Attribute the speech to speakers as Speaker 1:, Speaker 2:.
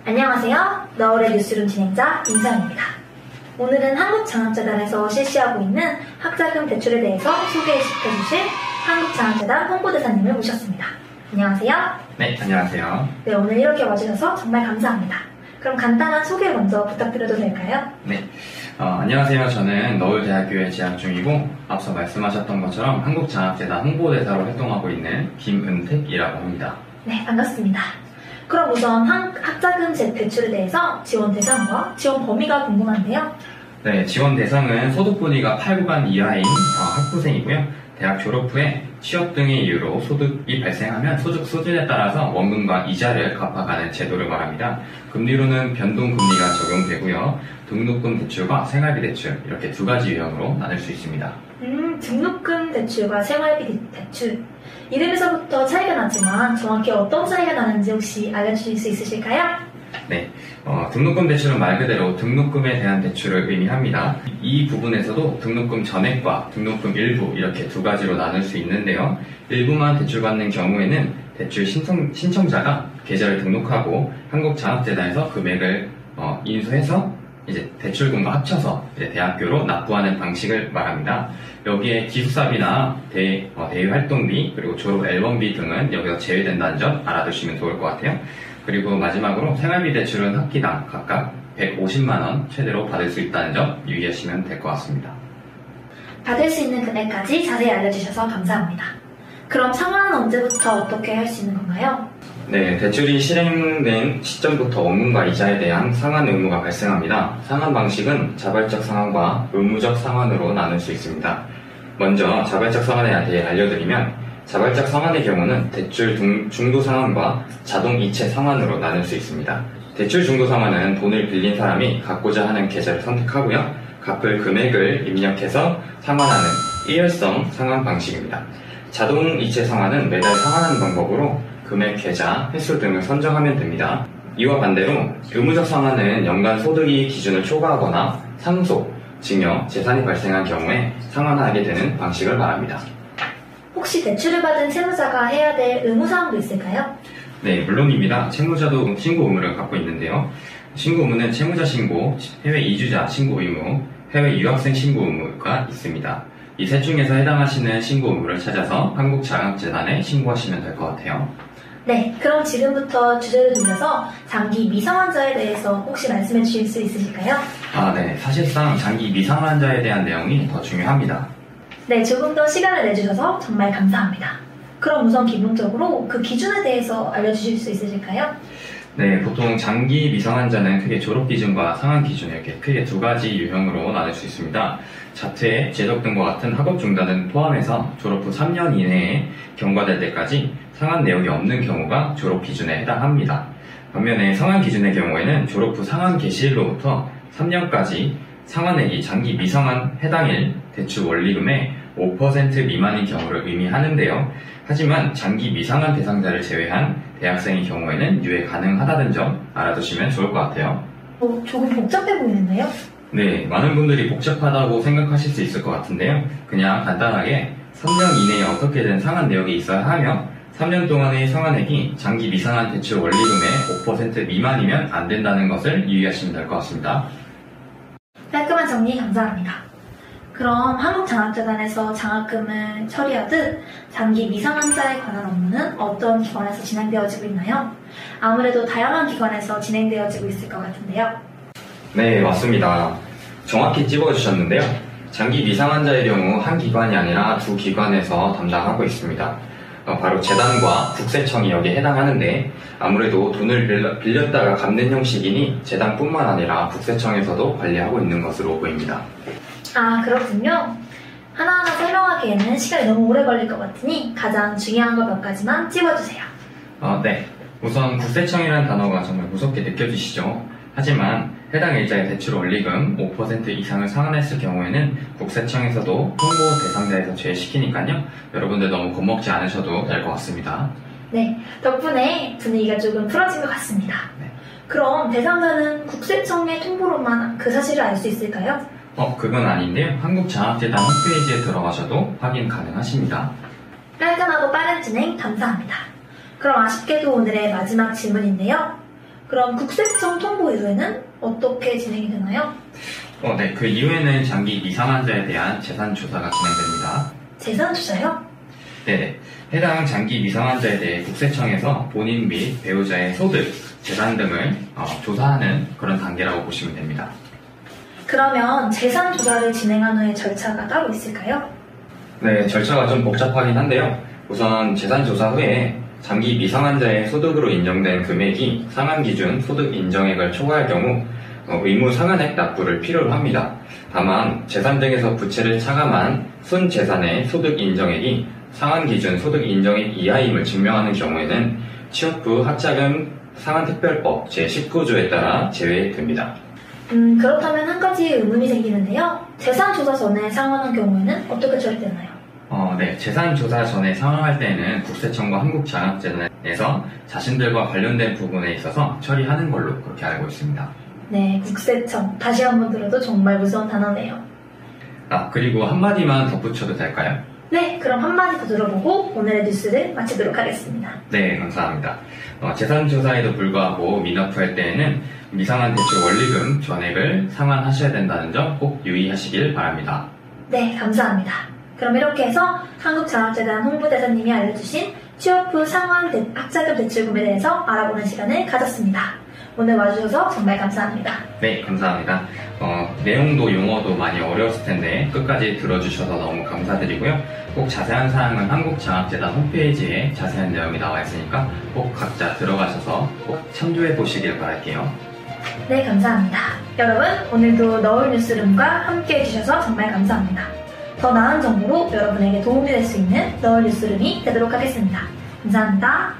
Speaker 1: 안녕하세요. 너울의 뉴스룸 진행자 임정입니다. 오늘은 한국장학재단에서 실시하고 있는 학자금 대출에 대해서 소개시켜주실 한국장학재단 홍보대사님을 모셨습니다. 안녕하세요.
Speaker 2: 네, 안녕하세요.
Speaker 1: 네, 오늘 이렇게 와주셔서 정말 감사합니다. 그럼 간단한 소개 먼저 부탁드려도 될까요?
Speaker 2: 네, 안녕하세요. 저는 너울대학교에 재학 중이고 앞서 말씀하셨던 것처럼 한국장학재단 홍보대사로 활동하고 있는 김은택이라고 합니다.
Speaker 1: 네, 반갑습니다. 그럼 우선 학자금 대출에 대해서 지원 대상과 지원 범위가 궁금한데요.
Speaker 2: 네, 지원 대상은 소득 분위가 8구간 이하인 학부생이고요. 대학 졸업 후에 취업 등의 이유로 소득이 발생하면 소득 수준에 따라서 원금과 이자를 갚아가는 제도를 말합니다. 금리로는 변동금리가 적용되고요. 등록금 대출과 생활비 대출 이렇게 두 가지 유형으로 나눌 수 있습니다.
Speaker 1: 등록금 대출과 생활비 대출. 이름에서부터 차이가 나지만 정확히 어떤 차이가 나는지 혹시 알려주실 수 있으실까요?
Speaker 2: 네, 등록금 대출은 말 그대로 등록금에 대한 대출을 의미합니다. 이 부분에서도 등록금 전액과 등록금 일부 이렇게 두 가지로 나눌 수 있는데요. 일부만 대출받는 경우에는 대출 신청자가 계좌를 등록하고 한국장학재단에서 금액을 인수해서 이제 대출금과 합쳐서 이제 대학교로 납부하는 방식을 말합니다. 여기에 기숙사비나 대외 활동비 그리고 졸업 앨범비 등은 여기서 제외된다는 점 알아두시면 좋을 것 같아요. 그리고 마지막으로 생활비 대출은 학기당 각각 150만원 최대로 받을 수 있다는 점 유의하시면 될 것 같습니다.
Speaker 1: 받을 수 있는 금액까지 자세히 알려주셔서 감사합니다. 그럼 상환은 언제부터 어떻게 할 수 있는 건가요?
Speaker 2: 네, 대출이 실행된 시점부터 원금과 이자에 대한 상환 의무가 발생합니다. 상환 방식은 자발적 상환과 의무적 상환으로 나눌 수 있습니다. 먼저 자발적 상환에 대해 알려드리면 자발적 상환의 경우는 대출 중도 상환과 자동 이체 상환으로 나눌 수 있습니다. 대출 중도 상환은 돈을 빌린 사람이 갖고자 하는 계좌를 선택하고요. 갚을 금액을 입력해서 상환하는 일회성 상환 방식입니다. 자동 이체 상환은 매달 상환하는 방법으로 금액, 계좌, 횟수 등을 선정하면 됩니다. 이와 반대로 의무적 상환은 연간 소득이 기준을 초과하거나 상속, 증여, 재산이 발생한 경우에 상환하게 되는 방식을 말합니다.
Speaker 1: 혹시 대출을 받은 채무자가 해야 될 의무사항도 있을까요?
Speaker 2: 네, 물론입니다. 채무자도 신고 의무를 갖고 있는데요. 신고 의무는 채무자 신고, 해외 이주자 신고 의무, 해외 유학생 신고 의무가 있습니다. 이 셋 중에서 해당하시는 신고 의무를 찾아서 한국장학재단에 신고하시면 될 것 같아요.
Speaker 1: 네, 그럼 지금부터 주제를 돌려서 장기 미성환자에 대해서 혹시 말씀해 주실 수 있으실까요?
Speaker 2: 네. 사실상 장기 미성환자에 대한 내용이 더 중요합니다.
Speaker 1: 네, 조금 더 시간을 내주셔서 정말 감사합니다. 그럼 우선 기본적으로 그 기준에 대해서 알려주실 수 있으실까요?
Speaker 2: 네, 보통 장기 미성환자는 크게 졸업 기준과 상환 기준 이렇게 크게 두 가지 유형으로 나눌 수 있습니다. 자퇴, 재적 등과 같은 학업 중단을 포함해서 졸업 후 3년 이내에 경과될 때까지 상환 내역이 없는 경우가 졸업 기준에 해당합니다. 반면에 상환 기준의 경우에는 졸업 후 상환 개시일로부터 3년까지 상환액이 장기 미성환 해당일 대출 원리금의 5% 미만인 경우를 의미하는데요. 하지만 장기 미상환 대상자를 제외한 대학생의 경우에는 유예 가능하다는 점 알아두시면 좋을 것 같아요.
Speaker 1: 조금 복잡해 보이는데요?
Speaker 2: 네, 많은 분들이 복잡하다고 생각하실 수 있을 것 같은데요. 그냥 간단하게 3년 이내에 어떻게든 상환 내역이 있어야 하며 3년 동안의 상환액이 장기 미상환 대출 원리금의 5% 미만이면 안 된다는 것을 유의하시면 될 것 같습니다.
Speaker 1: 깔끔한 정리 감사합니다. 그럼 한국장학재단에서 장학금을 처리하듯 장기 미성환자에 관한 업무는 어떤 기관에서 진행되어지고 있나요? 아무래도 다양한 기관에서 진행되어지고 있을 것 같은데요.
Speaker 2: 네, 맞습니다. 정확히 찝어주셨는데요. 장기 미성환자의 경우 한 기관이 아니라 두 기관에서 담당하고 있습니다. 바로 재단과 국세청이 여기에 해당하는데 아무래도 돈을 빌렸다가 갚는 형식이니 재단뿐만 아니라 국세청에서도 관리하고 있는 것으로 보입니다.
Speaker 1: 그렇군요. 하나하나 설명하기에는 시간이 너무 오래 걸릴 것 같으니 가장 중요한 것 몇 가지만 찝어주세요.
Speaker 2: 네. 우선 국세청이라는 단어가 정말 무섭게 느껴지시죠? 하지만 해당 일자의 대출 원리금 5% 이상을 상환했을 경우에는 국세청에서도 통보 대상자에서 제외시키니까요. 여러분들 너무 겁먹지 않으셔도 될 것 같습니다.
Speaker 1: 네, 덕분에 분위기가 조금 풀어진 것 같습니다.
Speaker 2: 네.
Speaker 1: 그럼 그럼 대상자는 국세청의 통보로만 그 사실을 알 수 있을까요?
Speaker 2: 그건 아닌데요. 한국장학재단 홈페이지에 들어가셔도 확인 가능하십니다.
Speaker 1: 깔끔하고 빠른 진행 감사합니다. 그럼 아쉽게도 오늘의 마지막 질문인데요. 그럼 국세청 통보 이후에는 어떻게 진행이 되나요?
Speaker 2: 네. 그 이후에는 장기 미상환자에 대한 재산 조사가 진행됩니다.
Speaker 1: 재산 조사요?
Speaker 2: 네. 해당 장기 미상환자에 대해 국세청에서 본인 및 배우자의 소득, 재산 등을 조사하는 그런 단계라고 보시면 됩니다.
Speaker 1: 그러면 재산 조사를 진행한 후에 절차가 따로 있을까요?
Speaker 2: 네, 절차가 좀 복잡하긴 한데요. 우선 재산 조사 후에 장기 미상환자의 소득으로 인정된 금액이 상한 기준 소득 인정액을 초과할 경우 의무 상한액 납부를 필요로 합니다. 다만 재산 등에서 부채를 차감한 순재산의 소득 인정액이 상한 기준 소득 인정액 이하임을 증명하는 경우에는 취업 후 학자금 상한특별법 제19조에 따라 제외됩니다.
Speaker 1: 그렇다면 한 가지 의문이 생기는데요. 재산 조사 전에 상환한 경우에는 어떻게 처리되나요?
Speaker 2: 네. 재산 조사 전에 상환할 때에는 국세청과 한국장학재단에서 자신들과 관련된 부분에 있어서 처리하는 걸로 그렇게 알고 있습니다.
Speaker 1: 네, 국세청. 다시 한번 들어도 정말 무서운 단어네요.
Speaker 2: 그리고 한마디만 덧붙여도 될까요?
Speaker 1: 네, 그럼 한마디 더 들어보고 오늘의 뉴스를 마치도록 하겠습니다.
Speaker 2: 네, 감사합니다. 재산 조사에도 불구하고 미납부할 때에는 미상환 대출 원리금 전액을 상환하셔야 된다는 점 꼭 유의하시길 바랍니다.
Speaker 1: 네, 감사합니다. 그럼 이렇게 해서 한국장학재단 홍보대사님이 알려주신 취업 후 상환 학자금 대출금에 대해서 알아보는 시간을 가졌습니다. 오늘 와주셔서 정말 감사합니다.
Speaker 2: 네, 감사합니다. 내용도 용어도 많이 어려웠을 텐데 끝까지 들어주셔서 너무 감사드리고요. 꼭 자세한 사항은 한국장학재단 홈페이지에 자세한 내용이 나와 있으니까 꼭 각자 들어가셔서 꼭 참조해 보시길 바랄게요.
Speaker 1: 네, 감사합니다. 여러분, 오늘도 너울 뉴스룸과 함께 해주셔서 정말 감사합니다. 더 나은 정보로 여러분에게 도움이 될 수 있는 너울 뉴스룸이 되도록 하겠습니다. 감사합니다.